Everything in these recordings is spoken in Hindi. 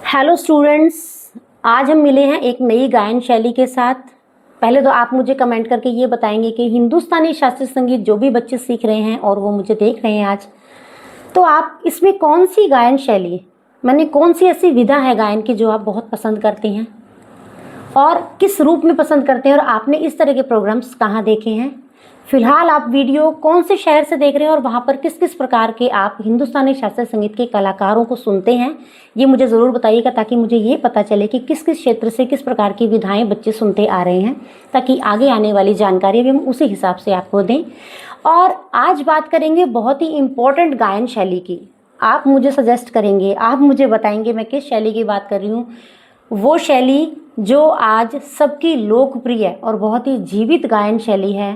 हेलो स्टूडेंट्स, आज हम मिले हैं एक नई गायन शैली के साथ। पहले तो आप मुझे कमेंट करके ये बताएंगे कि हिंदुस्तानी शास्त्रीय संगीत जो भी बच्चे सीख रहे हैं और वो मुझे देख रहे हैं आज, तो आप इसमें कौन सी गायन शैली माने कौन सी ऐसी विधा है गायन की जो आप बहुत पसंद करते हैं और किस रूप में पसंद करते हैं और आपने इस तरह के प्रोग्राम्स कहाँ देखे हैं। फिलहाल आप वीडियो कौन से शहर से देख रहे हैं और वहाँ पर किस किस प्रकार के आप हिंदुस्तानी शास्त्रीय संगीत के कलाकारों को सुनते हैं, ये मुझे ज़रूर बताइएगा ताकि मुझे ये पता चले कि किस किस क्षेत्र से किस प्रकार की विधाएं बच्चे सुनते आ रहे हैं, ताकि आगे आने वाली जानकारी भी हम उसी हिसाब से आपको दें। और आज बात करेंगे बहुत ही इम्पोर्टेंट गायन शैली की। आप मुझे सजेस्ट करेंगे, आप मुझे बताएंगे मैं किस शैली की बात कर रही हूँ। वो शैली जो आज सबकी लोकप्रिय और बहुत ही जीवित गायन शैली है।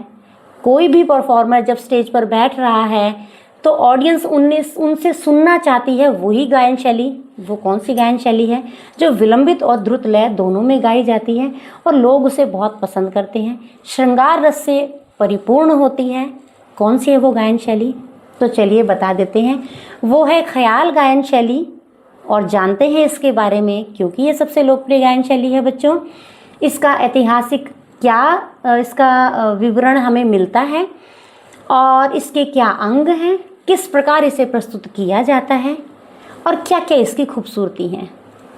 कोई भी परफॉर्मर जब स्टेज पर बैठ रहा है तो ऑडियंस उनसे सुनना चाहती है वही गायन शैली। वो कौन सी गायन शैली है जो विलंबित और द्रुत लय दोनों में गाई जाती है और लोग उसे बहुत पसंद करते हैं, श्रृंगार रस से परिपूर्ण होती है। कौन सी है वो गायन शैली? तो चलिए बता देते हैं, वो है ख्याल गायन शैली। और जानते हैं इसके बारे में क्योंकि ये सबसे लोकप्रिय गायन शैली है बच्चों। इसका ऐतिहासिक क्या इसका विवरण हमें मिलता है और इसके क्या अंग हैं, किस प्रकार इसे प्रस्तुत किया जाता है और क्या क्या इसकी खूबसूरती हैं।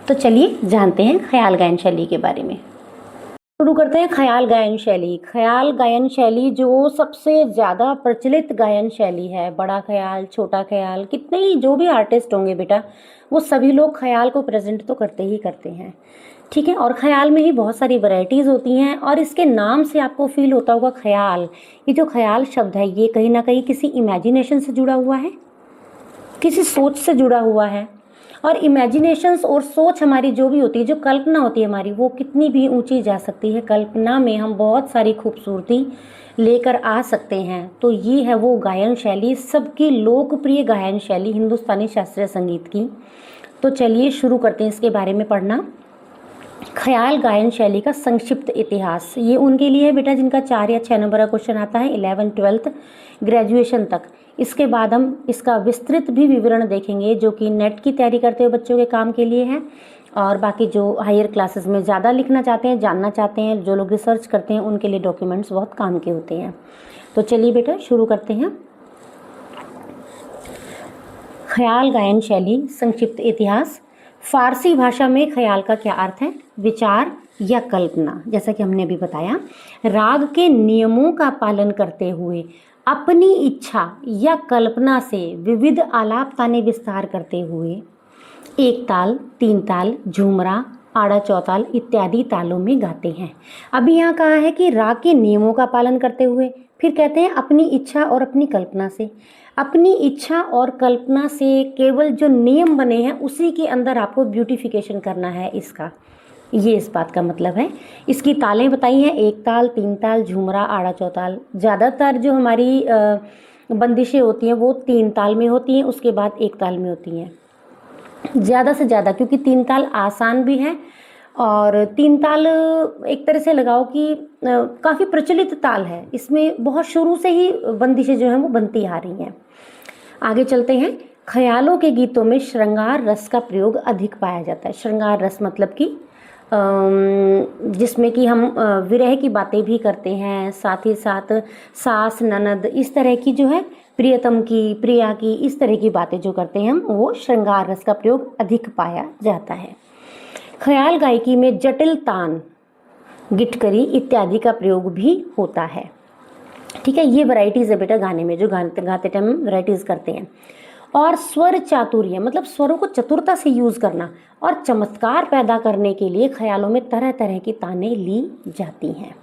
तो चलिए जानते हैं ख्याल गायन शैली के बारे में। शुरू करते हैं ख्याल गायन शैली। ख्याल गायन शैली जो सबसे ज़्यादा प्रचलित गायन शैली है। बड़ा ख्याल, छोटा ख्याल, कितने ही जो भी आर्टिस्ट होंगे बेटा, वो सभी लोग ख्याल को प्रेजेंट तो करते ही करते हैं, ठीक है। और ख्याल में ही बहुत सारी वैरायटीज़ होती हैं और इसके नाम से आपको फील होता होगा ख्याल। ये जो ख्याल शब्द है ये कहीं ना कहीं किसी इमेजिनेशन से जुड़ा हुआ है, किसी सोच से जुड़ा हुआ है। और इमेजिनेशंस और सोच हमारी जो भी होती है, जो कल्पना होती है हमारी, वो कितनी भी ऊंची जा सकती है। कल्पना में हम बहुत सारी खूबसूरती लेकर आ सकते हैं। तो ये है वो गायन शैली, सबकी लोकप्रिय गायन शैली हिंदुस्तानी शास्त्रीय संगीत की। तो चलिए शुरू करते हैं इसके बारे में पढ़ना। ख्याल गायन शैली का संक्षिप्त इतिहास, ये उनके लिए है बेटा जिनका 4 या 6 नंबर का क्वेश्चन आता है 11th 12th ग्रेजुएशन तक। इसके बाद हम इसका विस्तृत भी विवरण देखेंगे जो कि नेट की तैयारी करते हुए बच्चों के काम के लिए है। और बाकी जो हायर क्लासेस में ज़्यादा लिखना चाहते हैं, जानना चाहते हैं, जो लोग रिसर्च करते हैं, उनके लिए डॉक्यूमेंट्स बहुत काम के होते हैं। तो चलिए बेटा शुरू करते हैं। ख्याल गायन शैली संक्षिप्त इतिहास। फारसी भाषा में ख्याल का क्या अर्थ है? विचार या कल्पना। जैसा कि हमने अभी बताया, राग के नियमों का पालन करते हुए अपनी इच्छा या कल्पना से विविध आलाप ताने विस्तार करते हुए एक ताल, 3 ताल, झूमरा, आड़ा चौताल इत्यादि तालों में गाते हैं। अभी यहाँ कहा है कि राग के नियमों का पालन करते हुए, फिर कहते हैं अपनी इच्छा और अपनी कल्पना से। अपनी इच्छा और कल्पना से केवल जो नियम बने हैं उसी के अंदर आपको ब्यूटिफिकेशन करना है इसका, ये इस बात का मतलब है। इसकी तालें बताई हैं 1 ताल, 3 ताल, झूमरा, आड़ा चौताल। ज़्यादातर जो हमारी बंदिशें होती हैं वो 3 ताल में होती हैं, उसके बाद 1 ताल में होती हैं ज़्यादा से ज़्यादा, क्योंकि 3 ताल आसान भी है और 3 ताल एक तरह से लगाओ कि काफ़ी प्रचलित ताल है। इसमें बहुत शुरू से ही बंदिशें जो हैं वो बनती आ रही हैं। आगे चलते हैं। ख्यालों के गीतों में श्रृंगार रस का प्रयोग अधिक पाया जाता है। श्रृंगार रस मतलब कि जिसमें कि हम विरह की बातें भी करते हैं, साथ ही साथ सास, ननद, इस तरह की जो है प्रियतम की, प्रिया की, इस तरह की बातें जो करते हैं हम, वो श्रृंगार रस का प्रयोग अधिक पाया जाता है। ख्याल गायकी में जटिल तान, गिटकरी इत्यादि का प्रयोग भी होता है, ठीक है। ये वैरायटीज़ है बेटा गाने में, जो गाते टाइम वैरायटीज़ करते हैं। और स्वर चातुर्य मतलब स्वरों को चतुरता से यूज़ करना और चमत्कार पैदा करने के लिए ख्यालों में तरह तरह की तानें ली जाती हैं।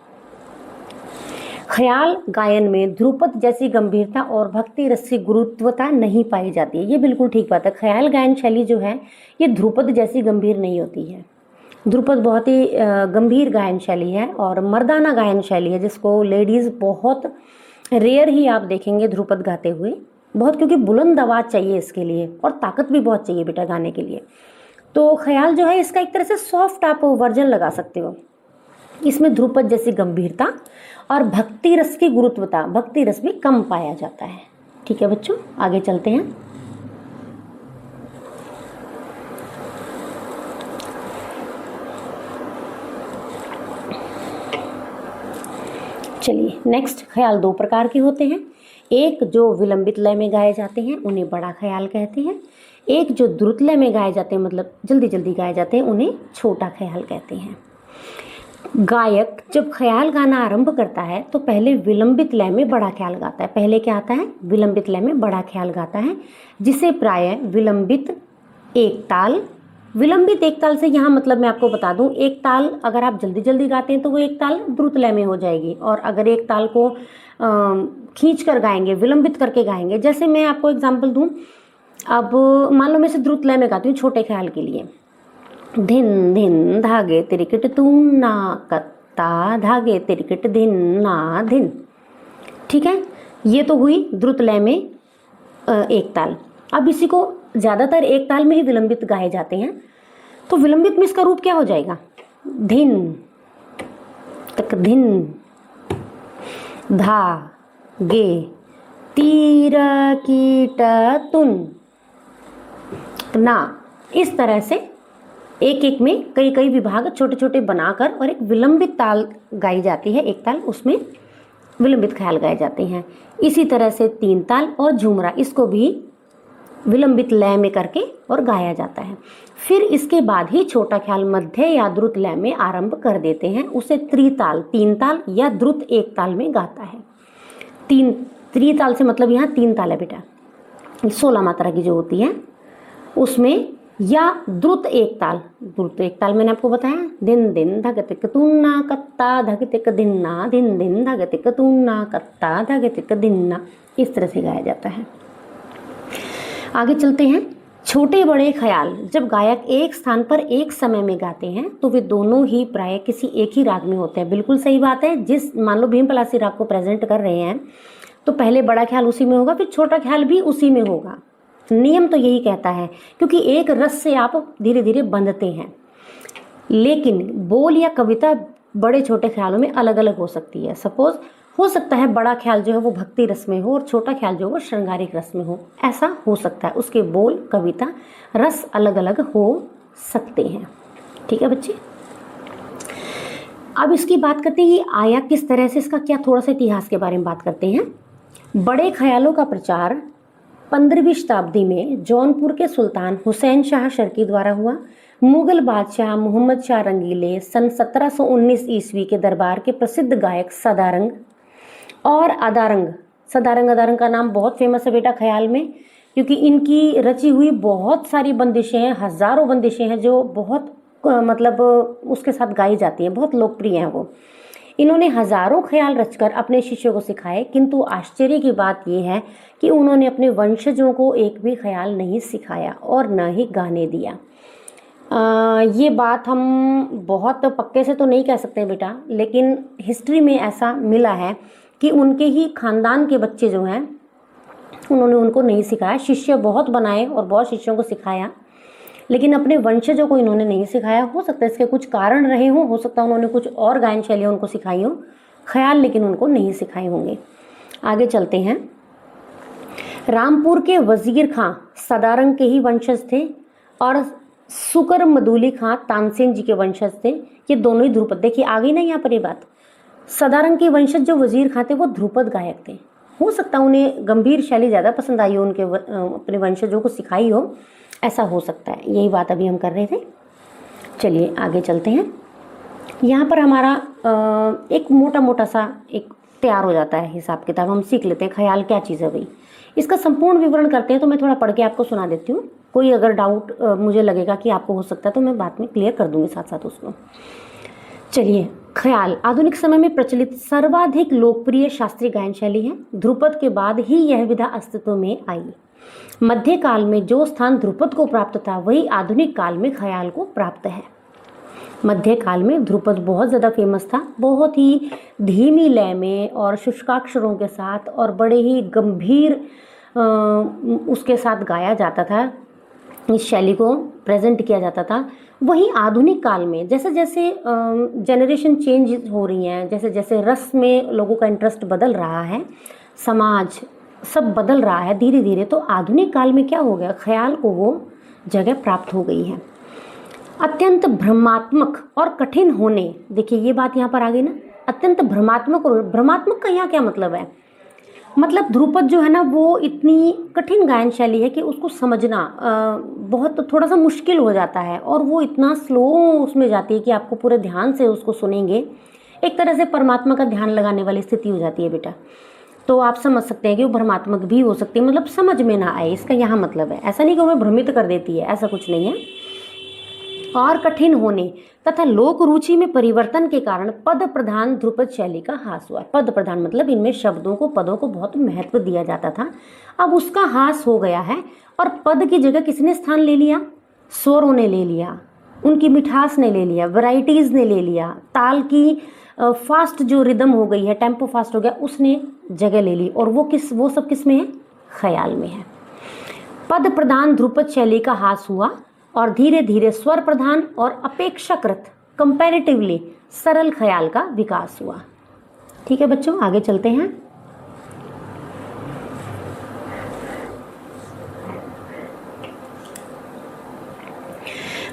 ख्याल गायन में ध्रुपद जैसी गंभीरता और भक्ति रस की गुरुत्वता नहीं पाई जाती है। ये बिल्कुल ठीक बात है। ख्याल गायन शैली जो है ये ध्रुपद जैसी गंभीर नहीं होती है। ध्रुपद बहुत ही गंभीर गायन शैली है और मर्दाना गायन शैली है, जिसको लेडीज़ बहुत रेयर ही आप देखेंगे ध्रुपद गाते हुए, बहुत, क्योंकि बुलंद आवाज़ चाहिए इसके लिए और ताकत भी बहुत चाहिए बेटा गाने के लिए। तो ख्याल जो है इसका एक तरह से सॉफ्ट आप वर्जन लगा सकते हो। इसमें ध्रुपद जैसी गंभीरता और भक्ति रस की गुरुत्वता, भक्ति रस भी कम पाया जाता है, ठीक है बच्चों। आगे चलते हैं। चलिए नेक्स्ट, ख्याल दो प्रकार के होते हैं। एक जो विलंबित लय में गाए जाते हैं उन्हें बड़ा ख्याल कहते हैं। एक जो द्रुत लय में गाए जाते हैं, मतलब जल्दी जल्दी गाए जाते हैं, उन्हें छोटा ख्याल कहते हैं। गायक जब ख्याल गाना आरंभ करता है तो पहले विलंबित लय में बड़ा ख्याल गाता है। पहले क्या आता है? विलंबित लय में बड़ा ख्याल गाता है, जिसे प्रायः विलंबित एक ताल। विलंबित एक ताल से यहाँ मतलब मैं आपको बता दूं, एक ताल अगर आप जल्दी जल्दी गाते हैं तो वो एक ताल द्रुत लय में हो जाएगी, और अगर एक ताल को खींच कर गाएंगे, विलंबित करके गाएंगे, जैसे मैं आपको एग्जांपल दूं, अब मान लो मैं इसे द्रुत लय में गाती हूँ छोटे ख्याल के लिए। धिन धिन धागे तिरिकिट तूम ना कत्ता, धागे तिरिकिट धिन ना धिन। ठीक है, ये तो हुई द्रुत लय में एक ताल। अब इसी को ज़्यादातर एक ताल में ही विलंबित गाए जाते हैं, तो विलंबित में इसका रूप क्या हो जाएगा? धिन तक धिन, धा गे तीर कीट तुन ना। इस तरह से एक एक में कई कई विभाग छोटे छोटे बनाकर और एक विलंबित ताल गाई जाती है, एक ताल, उसमें विलंबित ख्याल गाए जाते हैं। इसी तरह से तीन ताल और झुमरा, इसको भी विलंबित लय में करके और गाया जाता है। फिर इसके बाद ही छोटा ख्याल मध्य या द्रुत लय में आरंभ कर देते हैं, उसे त्रिताल, तीन ताल या द्रुत एक ताल में गाता है। त्रिताल से मतलब यहाँ तीन ताल है बेटा, 16 मात्रा की जो होती है उसमें, या द्रुत एक ताल। द्रुत एक ताल मैंने आपको बताया, दिन दिन धगतिक तुन्ना कत्ता धगतिक दिन्ना, दिन दिन धगतिक तुन्ना कत्ता धगतिक दिन्ना, इस तरह से गाया जाता है। आगे चलते हैं। छोटे बड़े ख्याल जब गायक एक स्थान पर एक समय में गाते हैं तो वे दोनों ही प्राय किसी एक ही राग में होते हैं। बिल्कुल सही बात है, जिस मान लो भीम पलासी राग को प्रेजेंट कर रहे हैं तो पहले बड़ा ख्याल उसी में होगा, फिर छोटा ख्याल भी उसी में होगा। नियम तो यही कहता है, क्योंकि एक रस से आप धीरे धीरे बंधते हैं। लेकिन बोल या कविता बड़े छोटे ख्यालों में अलग अलग हो सकती है। सपोज हो सकता है बड़ा ख्याल जो है वो भक्ति रस में हो और छोटा ख्याल जो है वो श्रृंगारिक रस में हो, ऐसा हो सकता है। उसके बोल कविता रस अलग अलग हो सकते हैं। ठीक है बच्चे, अब इसकी बात करते हैं कि आया किस तरह से, इसका क्या थोड़ा सा इतिहास के बारे में बात करते हैं। बड़े ख्यालों का प्रचार 15वीं शताब्दी में जौनपुर के सुल्तान हुसैन शाह शर्की द्वारा हुआ। मुगल बादशाह मोहम्मद शाह रंगीले सन 1719 ईस्वी के दरबार के प्रसिद्ध गायक सदारंग और अदारंग, सदारंग अदारंग का नाम बहुत फेमस है बेटा ख्याल में, क्योंकि इनकी रची हुई बहुत सारी बंदिशें हैं, हजारों बंदिशें हैं जो बहुत मतलब उसके साथ गाई जाती हैं, बहुत लोकप्रिय हैं वो। इन्होंने हजारों ख्याल रचकर अपने शिष्यों को सिखाए, किंतु आश्चर्य की बात यह है कि उन्होंने अपने वंशजों को एक भी ख्याल नहीं सिखाया और न ही गाने दिया। ये बात हम बहुत पक्के से तो नहीं कह सकते बेटा, लेकिन हिस्ट्री में ऐसा मिला है कि उनके ही खानदान के बच्चे जो हैं उन्होंने उनको नहीं सिखाया। शिष्य बहुत बनाए और बहुत शिष्यों को सिखाया, लेकिन अपने वंशजों को इन्होंने नहीं सिखाया। हो सकता है इसके कुछ कारण रहे हों, हो सकता है उन्होंने कुछ और गायन शैलियाँ उनको सिखाई हो ख्याल, लेकिन उनको नहीं सिखाए होंगे। आगे चलते हैं। रामपुर के वजीर खां सदारंग के ही वंशज थे और सुकर मदुली खां तानसेन जी के वंशज थे। ये दोनों ही ध्रुपद, देखिए आ गई ना यहाँ पर ये बात। सदारंग के वंशज जो वजीर खां थे वो ध्रुपद गायक थे। हो सकता है उन्हें गंभीर शैली ज़्यादा पसंद आई हो, उनके अपने वंशजों को सिखाई हो, ऐसा हो सकता है। यही बात अभी हम कर रहे थे। चलिए आगे चलते हैं। यहाँ पर हमारा एक मोटा मोटा सा एक तैयार हो जाता है हिसाब किताब, हम सीख लेते हैं ख्याल क्या चीज़ है भाई। इसका संपूर्ण विवरण करते हैं तो मैं थोड़ा पढ़ के आपको सुना देती हूँ। कोई अगर डाउट मुझे लगेगा कि आपको हो सकता है तो मैं बाद में क्लियर कर दूंगी साथ साथ उसको। चलिए, ख्याल आधुनिक समय में प्रचलित सर्वाधिक लोकप्रिय शास्त्रीय गायन शैली है। ध्रुपद के बाद ही यह विधा अस्तित्व में आई। मध्य काल में जो स्थान ध्रुपद को प्राप्त था वही आधुनिक काल में ख्याल को प्राप्त है। मध्य काल में ध्रुपद बहुत ज़्यादा फेमस था, बहुत ही धीमी लय में और शुष्काक्षरों के साथ और बड़े ही गंभीर उसके साथ गाया जाता था, इस शैली को प्रेजेंट किया जाता था। वहीं आधुनिक काल में जैसे जैसे जनरेशन चेंज हो रही हैं, जैसे जैसे रस में लोगों का इंटरेस्ट बदल रहा है, समाज सब बदल रहा है धीरे धीरे, तो आधुनिक काल में क्या हो गया, ख्याल को वो जगह प्राप्त हो गई है। अत्यंत भ्रमात्मक और कठिन होने, देखिए ये बात यहाँ पर आ गई ना, अत्यंत भ्रमात्मक। और भ्रमात्मक का यहाँ क्या मतलब है? मतलब ध्रुपद जो है ना वो इतनी कठिन गायन शैली है कि उसको समझना बहुत थोड़ा सा मुश्किल हो जाता है, और वो इतना स्लो उसमें जाती है कि आपको पूरे ध्यान से उसको सुनेंगे, एक तरह से परमात्मा का ध्यान लगाने वाली स्थिति हो जाती है बेटा। तो आप समझ सकते हैं कि वो भ्रमात्मक भी हो सकती है, मतलब समझ में ना आए, इसका यहाँ मतलब है। ऐसा नहीं कि वो भ्रमित कर देती है, ऐसा कुछ नहीं है। और कठिन होने तथा लोक रुचि में परिवर्तन के कारण पद प्रधान ध्रुपद शैली का ह्रास हुआ। पद प्रधान मतलब इनमें शब्दों को, पदों को बहुत महत्व दिया जाता था, अब उसका ह्रास हो गया है। और पद की जगह किसने स्थान ले लिया? स्वरों ने ले लिया, उनकी मिठास ने ले लिया, वैरायटीज ने ले लिया, ताल की फास्ट जो रिदम हो गई है, टेम्पो फास्ट हो गया, उसने जगह ले ली। और वो सब किस में है? ख्याल में है। पद प्रधान ध्रुपद शैली का ह्रास हुआ और धीरे धीरे स्वर प्रधान और अपेक्षाकृत कंपैरेटिवली सरल ख्याल का विकास हुआ। ठीक है बच्चों, आगे चलते हैं।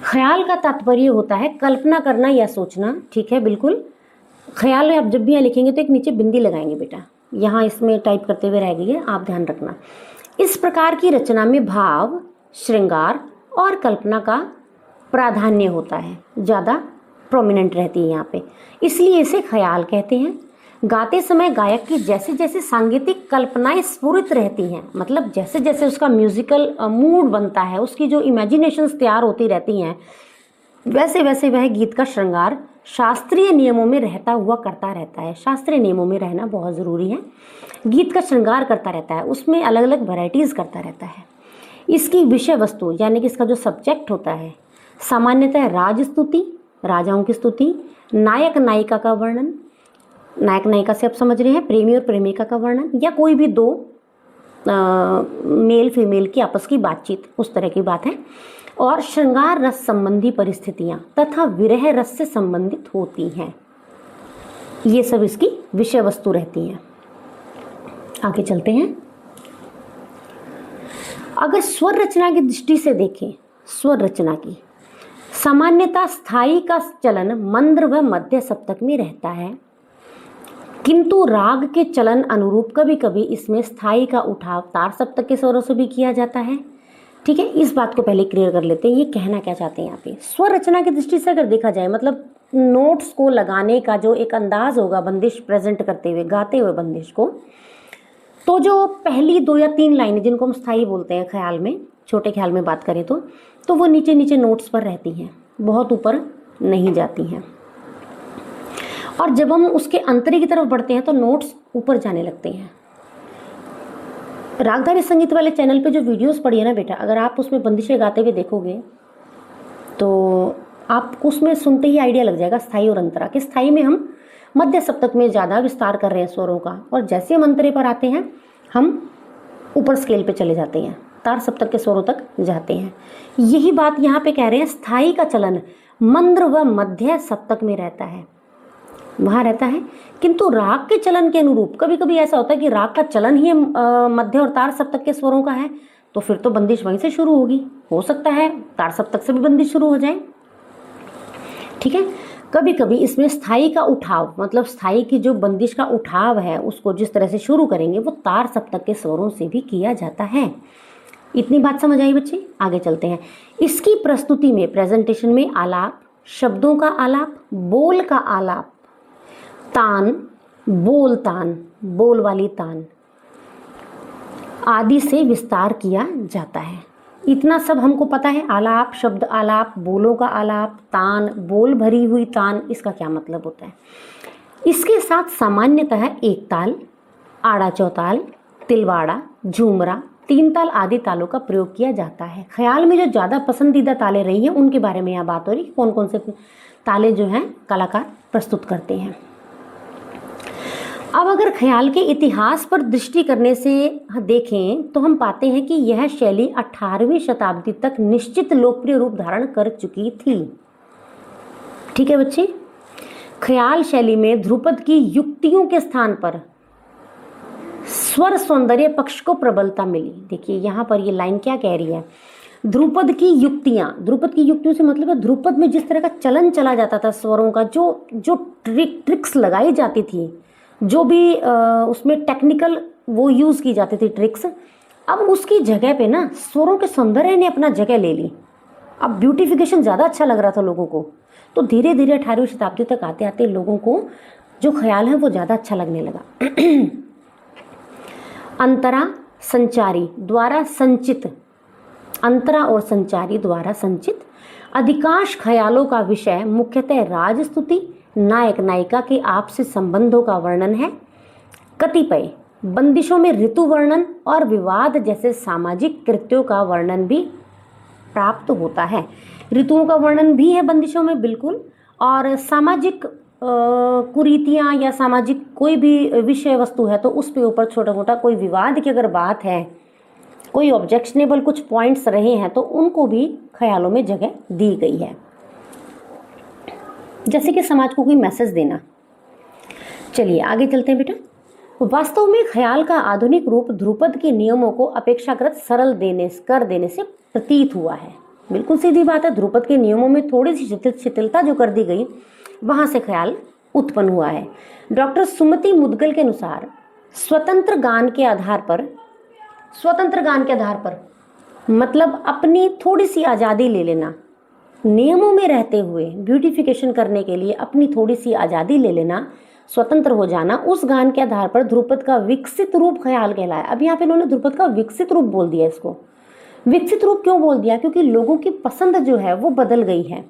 ख्याल का तात्पर्य होता है कल्पना करना या सोचना। ठीक है, बिल्कुल। ख्याल आप जब भी यहाँ लिखेंगे तो एक नीचे बिंदी लगाएंगे बेटा, यहाँ इसमें टाइप करते हुए रह गई है, आप ध्यान रखना। इस प्रकार की रचना में भाव, श्रृंगार और कल्पना का प्राधान्य होता है, ज़्यादा प्रोमिनेंट रहती है यहाँ पे, इसलिए इसे ख्याल कहते हैं। गाते समय गायक की जैसे जैसे सांगीतिक कल्पनाएं स्फुरित रहती हैं, मतलब जैसे जैसे उसका म्यूजिकल मूड बनता है, उसकी जो इमेजिनेशंस तैयार होती रहती हैं, वैसे वैसे वह गीत का श्रृंगार शास्त्रीय नियमों में रहता हुआ करता रहता है। शास्त्रीय नियमों में रहना बहुत ज़रूरी है। गीत का श्रृंगार करता रहता है, उसमें अलग अलग वैरायटीज़ करता रहता है। इसकी विषय वस्तु यानी कि इसका जो सब्जेक्ट होता है, सामान्यतः राज स्तुति, राजाओं की स्तुति, नायक नायिका का वर्णन, नायक नायिका से आप समझ रहे हैं, प्रेमी और प्रेमिका का वर्णन, या कोई भी दो मेल फीमेल की आपस की बातचीत, उस तरह की बात है। और श्रृंगार रस संबंधी परिस्थितियां तथा विरह रस से संबंधित होती हैं, ये सब इसकी विषय वस्तु रहती हैं। आगे चलते हैं। अगर स्वर रचना की दृष्टि से देखें, स्वर रचना की सामान्यतः स्थायी का चलन मंद्र व मध्य सप्तक में रहता है, किंतु राग के चलन अनुरूप कभी कभी इसमें स्थायी का उठाव तार सप्तक के स्वरों से भी किया जाता है। ठीक है, इस बात को पहले क्लियर कर लेते हैं, ये कहना क्या चाहते हैं यहाँ पे। स्वर रचना की दृष्टि से अगर देखा जाए, मतलब नोट्स को लगाने का जो एक अंदाज होगा बंदिश प्रेजेंट करते हुए, गाते हुए बंदिश को, तो जो पहली 2 या 3 लाइनें जिनको हम स्थायी बोलते हैं ख्याल में, छोटे ख्याल में बात करें तो वो नीचे नीचे नोट्स पर रहती हैं, बहुत ऊपर नहीं जाती हैं। और जब हम उसके अंतरे की तरफ बढ़ते हैं तो नोट्स ऊपर जाने लगते हैं। रागधानी संगीत वाले चैनल पे जो वीडियोस पड़ी है ना बेटा, अगर आप उसमें बंदिशें गाते हुए देखोगे तो आपको उसमें सुनते ही आइडिया लग जाएगा स्थाई और अंतरा कि स्थाई में हम मध्य सप्तक में ज़्यादा विस्तार कर रहे हैं स्वरों का, और जैसे हम अंतरे पर आते हैं हम ऊपर स्केल पे चले जाते हैं, तार सप्तक के स्वरों तक जाते हैं। यही बात यहाँ पे कह रहे हैं, स्थाई का चलन मंद्र व मध्य सप्तक में रहता है, वहाँ रहता है, किंतु राग के चलन के अनुरूप कभी कभी ऐसा होता है कि राग का चलन ही मध्य और तार सप्तक के स्वरों का है, तो फिर तो बंदिश वहीं से शुरू होगी। हो सकता है तार सप्तक से भी बंदिश शुरू हो जाए। ठीक है, कभी कभी इसमें स्थाई का उठाव, मतलब स्थाई की जो बंदिश का उठाव है उसको जिस तरह से शुरू करेंगे वो तार सप्तक के स्वरों से भी किया जाता है। इतनी बात समझ आई बच्चे? आगे चलते हैं। इसकी प्रस्तुति में, प्रेजेंटेशन में आलाप, शब्दों का आलाप, बोल का आलाप, तान, बोल तान, बोल वाली तान आदि से विस्तार किया जाता है। इतना सब हमको पता है। आलाप, शब्द आलाप, बोलों का आलाप, तान, बोल भरी हुई तान, इसका क्या मतलब होता है। इसके साथ सामान्यतः एक ताल, आड़ा चौताल, तिलवाड़ा, झूमरा, 3 ताल आदि तालों का प्रयोग किया जाता है। ख्याल में जो ज़्यादा पसंदीदा ताले रही हैं उनके बारे में यहाँ बात हो रही है, कौन कौन से ताले जो हैं कलाकार प्रस्तुत करते हैं। अब अगर ख्याल के इतिहास पर दृष्टि करने से देखें तो हम पाते हैं कि यह शैली 18वीं शताब्दी तक निश्चित लोकप्रिय रूप धारण कर चुकी थी। ठीक है बच्चे, ख्याल शैली में ध्रुपद की युक्तियों के स्थान पर स्वर सौंदर्य पक्ष को प्रबलता मिली। देखिए यहाँ पर ये लाइन क्या कह रही है, ध्रुपद की युक्तियों से मतलब है ध्रुपद में जिस तरह का चलन चला जाता था स्वरों का, जो ट्रिक्स लगाई जाती थी, जो भी उसमें टेक्निकल वो यूज की जाती थी ट्रिक्स, अब उसकी जगह पे ना स्वरों के सौंदर्य ने अपना जगह ले ली। अब ब्यूटिफिकेशन ज़्यादा अच्छा लग रहा था लोगों को, तो धीरे धीरे 18वीं शताब्दी तक आते आते लोगों को जो ख्याल है वो ज़्यादा अच्छा लगने लगा। अंतरा संचारी द्वारा संचित अधिकांश ख्यालों का विषय मुख्यतः राजस्तुति, नायक नायिका के आपसी संबंधों का वर्णन है। कतिपय बंदिशों में ऋतु वर्णन और विवाद जैसे सामाजिक कृत्यों का वर्णन भी प्राप्त होता है। ऋतुओं का वर्णन भी है बंदिशों में बिल्कुल, और सामाजिक कुरीतियाँ या सामाजिक कोई भी विषय वस्तु है तो उस पे ऊपर छोटा मोटा कोई विवाद की अगर बात है, कोई ऑब्जेक्शनेबल कुछ पॉइंट्स रहे हैं तो उनको भी ख्यालों में जगह दी गई है, जैसे कि समाज को कोई मैसेज देना। चलिए आगे चलते हैं बेटा। वास्तव में ख्याल का आधुनिक रूप ध्रुपद के नियमों को अपेक्षाकृत सरल कर देने से प्रतीत हुआ है। बिल्कुल सीधी बात है, ध्रुपद के नियमों में थोड़ी सी शिथिलता जो कर दी गई, वहां से ख्याल उत्पन्न हुआ है। डॉक्टर सुमति मुदगल के अनुसार स्वतंत्र गान के आधार पर मतलब अपनी थोड़ी सी आज़ादी ले लेना, नियमों में रहते हुए ब्यूटिफिकेशन करने के लिए अपनी थोड़ी सी आज़ादी ले लेना, स्वतंत्र हो जाना, उस गान के आधार पर ध्रुपद का विकसित रूप ख्याल कहलाया। अब यहाँ पे इन्होंने ध्रुपद का विकसित रूप बोल दिया। इसको विकसित रूप क्यों बोल दिया? क्योंकि लोगों की पसंद जो है वो बदल गई है।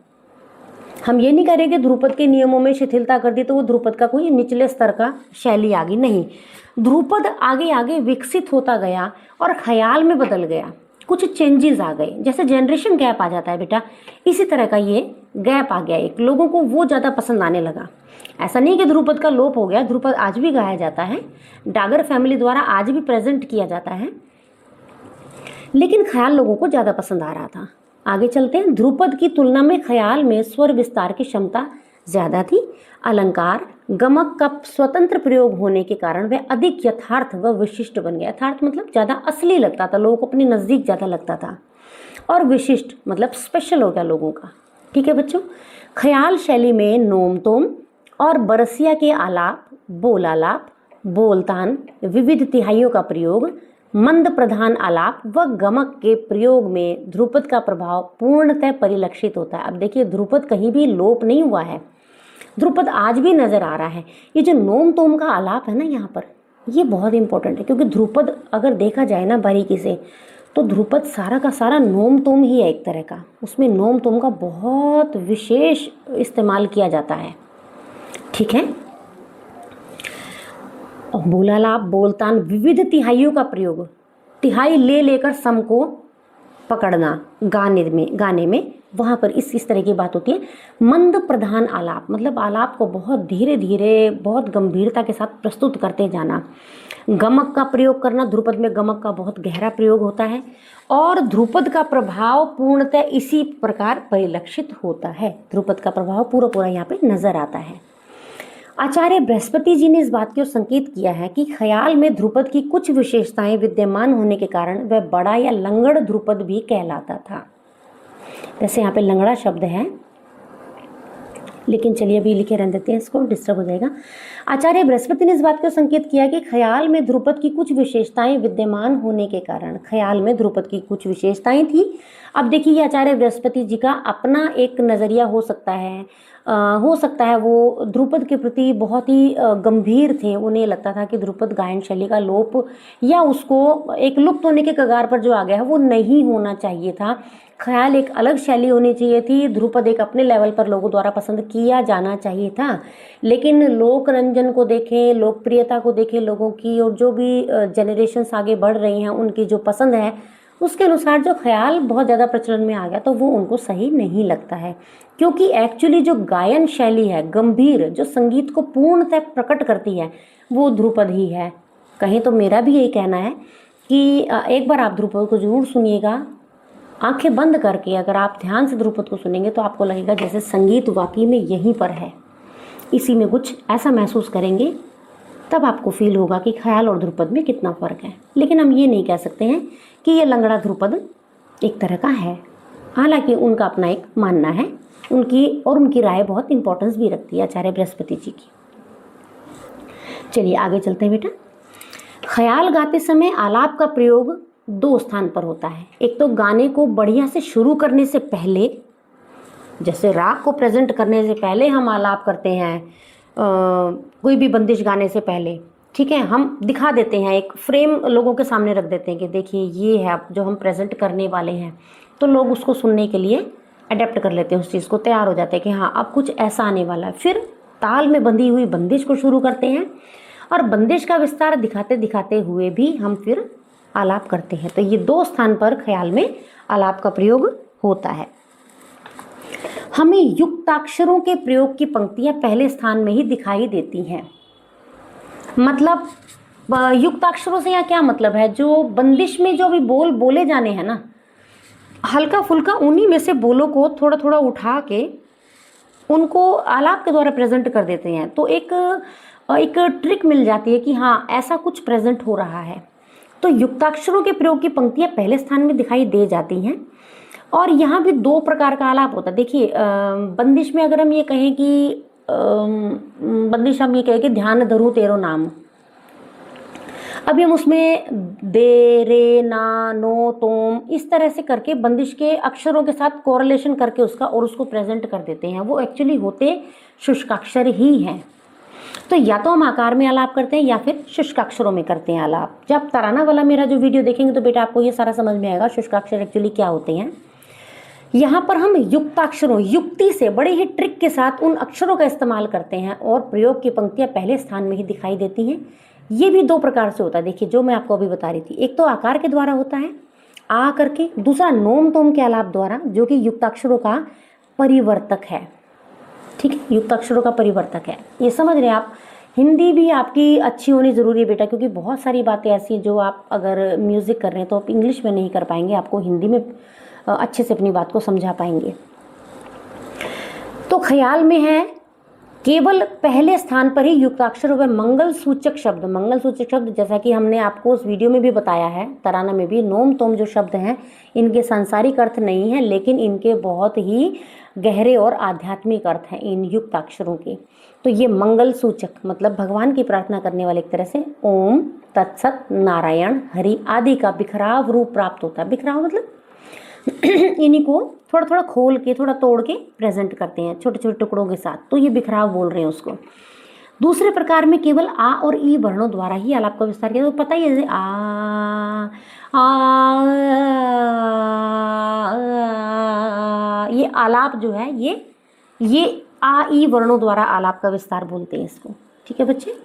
हम ये नहीं करेंगे ध्रुपद के नियमों में शिथिलता कर दी तो वो ध्रुपद का कोई निचले स्तर का शैली आ गई, नहीं। ध्रुपद आगे आगे विकसित होता गया और ख्याल में बदल गया, कुछ चेंजेस आ गए। जैसे जनरेशन गैप आ जाता है बेटा, इसी तरह का ये गैप आ गया, एक लोगों को वो ज़्यादा पसंद आने लगा। ऐसा नहीं कि ध्रुपद का लोप हो गया, ध्रुपद आज भी गाया जाता है, डागर फैमिली द्वारा आज भी प्रेजेंट किया जाता है, लेकिन ख्याल लोगों को ज़्यादा पसंद आ रहा था। आगे चलते हैं। ध्रुपद की तुलना में ख्याल में स्वर विस्तार की क्षमता ज़्यादा थी। अलंकार गमक का स्वतंत्र प्रयोग होने के कारण वह अधिक यथार्थ व विशिष्ट बन गया। यथार्थ मतलब ज़्यादा असली लगता था, लोगों को अपने नज़दीक ज़्यादा लगता था, और विशिष्ट मतलब स्पेशल हो गया लोगों का। ठीक है बच्चों। ख्याल शैली में नोम तोम और बरसिया के आलाप, बोलालाप, बोलतान, विविध तिहाइयों का प्रयोग, मंद प्रधान आलाप व गमक के प्रयोग में ध्रुपद का प्रभाव पूर्णतः परिलक्षित होता है। अब देखिए ध्रुपद कहीं भी लोप नहीं हुआ है, ध्रुपद आज भी नजर आ रहा है। ये जो नोम तोम का आलाप है ना यहाँ पर, ये बहुत इंपॉर्टेंट है, क्योंकि ध्रुपद अगर देखा जाए ना बारीकी से तो ध्रुपद सारा का सारा नोम तोम ही है एक तरह का। उसमें नोम तोम का बहुत विशेष इस्तेमाल किया जाता है। ठीक है। और बोलालाप, बोलतान, विविध तिहाइयों का प्रयोग, तिहाई ले लेकर सम को पकड़ना गाने में वहाँ पर इस तरह की बात होती है। मंद प्रधान आलाप मतलब आलाप को बहुत धीरे धीरे बहुत गंभीरता के साथ प्रस्तुत करते जाना। गमक का प्रयोग करना, ध्रुपद में गमक का बहुत गहरा प्रयोग होता है, और ध्रुपद का प्रभाव पूर्णतः इसी प्रकार परिलक्षित होता है। ध्रुपद का प्रभाव पूरा यहाँ पे नजर आता है। आचार्य बृहस्पति जी ने इस बात को संकेत किया है कि ख्याल में ध्रुपद की कुछ विशेषताएं विद्यमान होने के कारण वह बड़ा या लंगड़ ध्रुपद भी कहलाता था। वैसे यहाँ पे लंगड़ा शब्द है, लेकिन चलिए अभी लिखे रहने देते हैं, इसको डिस्टर्ब हो जाएगा। आचार्य बृहस्पति ने इस बात को संकेत किया कि ख्याल में ध्रुपद की कुछ विशेषताएं विद्यमान होने के कारण, ख्याल में ध्रुपद की कुछ विशेषताएं थी। अब देखिए ये आचार्य बृहस्पति जी का अपना एक नज़रिया हो सकता है वो ध्रुपद के प्रति बहुत ही गंभीर थे। उन्हें लगता था कि ध्रुपद गायन शैली का लोप या उसको एक लुप्त होने के कगार पर जो आ गया है वो नहीं होना चाहिए था। ख्याल एक अलग शैली होनी चाहिए थी, ध्रुपद एक अपने लेवल पर लोगों द्वारा पसंद किया जाना चाहिए था। लेकिन लोक रंजन को देखें, लोकप्रियता को देखें लोगों की, और जो भी जनरेशन्स आगे बढ़ रही हैं उनकी जो पसंद है उसके अनुसार जो ख्याल बहुत ज़्यादा प्रचलन में आ गया तो वो उनको सही नहीं लगता है। क्योंकि एक्चुअली जो गायन शैली है गंभीर, जो संगीत को पूर्णतः प्रकट करती है, वो ध्रुपद ही है। कहीं तो मेरा भी यही कहना है कि एक बार आप ध्रुपद को जरूर सुनिएगा, आंखें बंद करके अगर आप ध्यान से ध्रुपद को सुनेंगे तो आपको लगेगा जैसे संगीत वाकई में यहीं पर है, इसी में कुछ ऐसा महसूस करेंगे, तब आपको फील होगा कि ख्याल और ध्रुपद में कितना फ़र्क है। लेकिन हम ये नहीं कह सकते हैं कि ये लंगड़ा ध्रुपद एक तरह का है। हालांकि उनका अपना एक मानना है, उनकी राय बहुत इंपॉर्टेंस भी रखती है आचार्य बृहस्पति जी की। चलिए आगे चलते हैं बेटा। ख्याल गाते समय आलाप का प्रयोग दो स्थान पर होता है। एक तो गाने को बढ़िया से शुरू करने से पहले, जैसे राग को प्रेजेंट करने से पहले हम आलाप करते हैं, कोई भी बंदिश गाने से पहले, ठीक है, हम दिखा देते हैं, एक फ्रेम लोगों के सामने रख देते हैं कि देखिए ये है अब जो हम प्रेजेंट करने वाले हैं, तो लोग उसको सुनने के लिए अडेप्ट कर लेते हैं, उस चीज़ को तैयार हो जाते हैं कि हाँ अब कुछ ऐसा आने वाला है। फिर ताल में बंधी हुई बंदिश को शुरू करते हैं और बंदिश का विस्तार दिखाते दिखाते हुए भी हम फिर आलाप करते हैं। तो ये दो स्थान पर ख्याल में आलाप का प्रयोग होता है। हमें युक्ताक्षरों के प्रयोग की पंक्तियां पहले स्थान में ही दिखाई देती हैं। मतलब युक्ताक्षरों से यहाँ क्या मतलब है, जो बंदिश में जो भी बोल बोले जाने हैं ना, हल्का फुल्का उन्हीं में से बोलों को थोड़ा थोड़ा उठा के उनको आलाप के द्वारा प्रेजेंट कर देते हैं। तो एक ट्रिक मिल जाती है कि हाँ ऐसा कुछ प्रेजेंट हो रहा है। तो युक्ताक्षरों के प्रयोग की पंक्तियां पहले स्थान में दिखाई दे जाती हैं। और यहाँ भी दो प्रकार का आलाप होता है। देखिए बंदिश में अगर हम ये कहें कि बंदिश हम ये कहें कि ध्यान धरूं तेरो नाम, अभी हम उसमें दे रे ना नो तोम इस तरह से करके बंदिश के अक्षरों के साथ कोरिलेशन करके उसको प्रेजेंट कर देते हैं। वो एक्चुअली होते शुष्काक्षर ही हैं। तो या तो हम आकार में आलाप करते हैं या फिर शुष्काक्षरों में करते हैं आलाप। जब तराना वाला मेरा जो वीडियो देखेंगे तो बेटा आपको ये सारा समझ में आएगा शुष्काक्षर एक्चुअली क्या होते हैं। यहाँ पर हम युक्ताक्षरों, युक्ति से बड़े ही ट्रिक के साथ उन अक्षरों का इस्तेमाल करते हैं और प्रयोग की पंक्तियां पहले स्थान में ही दिखाई देती हैं। ये भी दो प्रकार से होता है। देखिए जो मैं आपको अभी बता रही थी, एक तो आकार के द्वारा होता है आ करके, दूसरा नोम तोम के आलाप द्वारा जो कि युक्ताक्षरों का परिवर्तक है। ठीक है, युक्ताक्षरों का परिवर्तक है। ये समझ रहे हैं आप। हिंदी भी आपकी अच्छी होनी ज़रूरी है बेटा, क्योंकि बहुत सारी बातें ऐसी हैं जो आप अगर म्यूज़िक कर रहे हैं तो आप इंग्लिश में नहीं कर पाएंगे, आपको हिंदी में अच्छे से अपनी बात को समझा पाएंगे। तो ख्याल में है केवल पहले स्थान पर ही युक्ताक्षर व मंगल सूचक शब्द जैसा कि हमने आपको उस वीडियो में भी बताया है, तराना में भी, नोम तोम जो शब्द हैं इनके सांसारिक अर्थ नहीं है, लेकिन इनके बहुत ही गहरे और आध्यात्मिक अर्थ हैं इन युक्ताक्षरों के। तो ये मंगल सूचक मतलब भगवान की प्रार्थना करने वाले एक तरह से ओम तत्सत नारायण हरि आदि का बिखराव रूप प्राप्त होता है। बिखराव मतलब इन्हीं को थोड़ा थोड़ा खोल के, थोड़ा तोड़ के प्रेजेंट करते हैं छोटे छोटे टुकड़ों के साथ, तो ये बिखराव बोल रहे हैं उसको। दूसरे प्रकार में केवल आ और ई वर्णों द्वारा ही आलाप का विस्तार किया। तो पता ही है जैसे ये आलाप जो है ये आ ई वर्णों द्वारा आलाप का विस्तार बोलते हैं इसको। ठीक है बच्चे,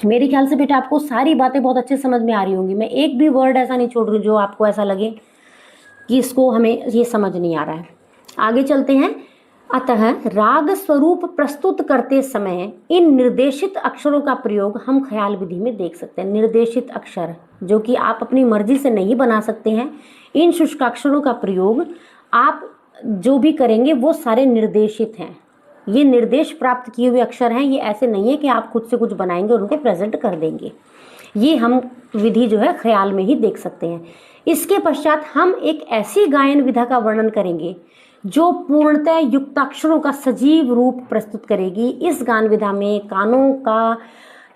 मेरे ख्याल से बेटा आपको सारी बातें बहुत अच्छे समझ में आ रही होंगी। मैं एक भी वर्ड ऐसा नहीं छोड़ रही जो आपको ऐसा लगे कि इसको हमें ये समझ नहीं आ रहा है। आगे चलते हैं। अतः राग स्वरूप प्रस्तुत करते समय इन निर्देशित अक्षरों का प्रयोग हम ख्याल विधि में देख सकते हैं। निर्देशित अक्षर जो कि आप अपनी मर्जी से नहीं बना सकते हैं, इन शुष्काक्षरों का प्रयोग आप जो भी करेंगे वो सारे निर्देशित हैं। ये निर्देश प्राप्त किए हुए अक्षर हैं। ये ऐसे नहीं है कि आप खुद से कुछ बनाएंगे और उनको प्रेजेंट कर देंगे। ये हम विधि जो है ख्याल में ही देख सकते हैं। इसके पश्चात हम एक ऐसी गायन विधा का वर्णन करेंगे जो पूर्णतः युक्ताक्षरों का सजीव रूप प्रस्तुत करेगी। इस गान विधा में कानों का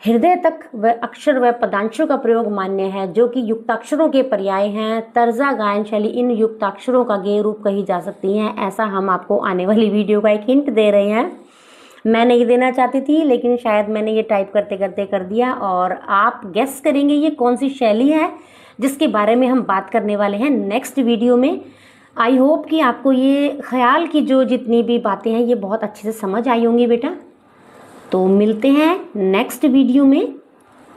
हृदय तक व अक्षर व पदांशों का प्रयोग मान्य है, जो कि युक्ताक्षरों के पर्याय हैं। तर्जा गायन शैली इन युक्ताक्षरों का गेय रूप कही जा सकती हैं। ऐसा हम आपको आने वाली वीडियो का एक हिंट दे रहे हैं। मैं नहीं देना चाहती थी, लेकिन शायद मैंने ये टाइप करते करते कर दिया और आप गेस करेंगे ये कौन सी शैली है जिसके बारे में हम बात करने वाले हैं नेक्स्ट वीडियो में। आई होप कि आपको ये ख्याल की जो जितनी भी बातें हैं ये बहुत अच्छे से समझ आई होंगी बेटा। तो मिलते हैं नेक्स्ट वीडियो में,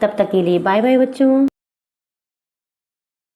तब तक के लिए बाय बाय बच्चों।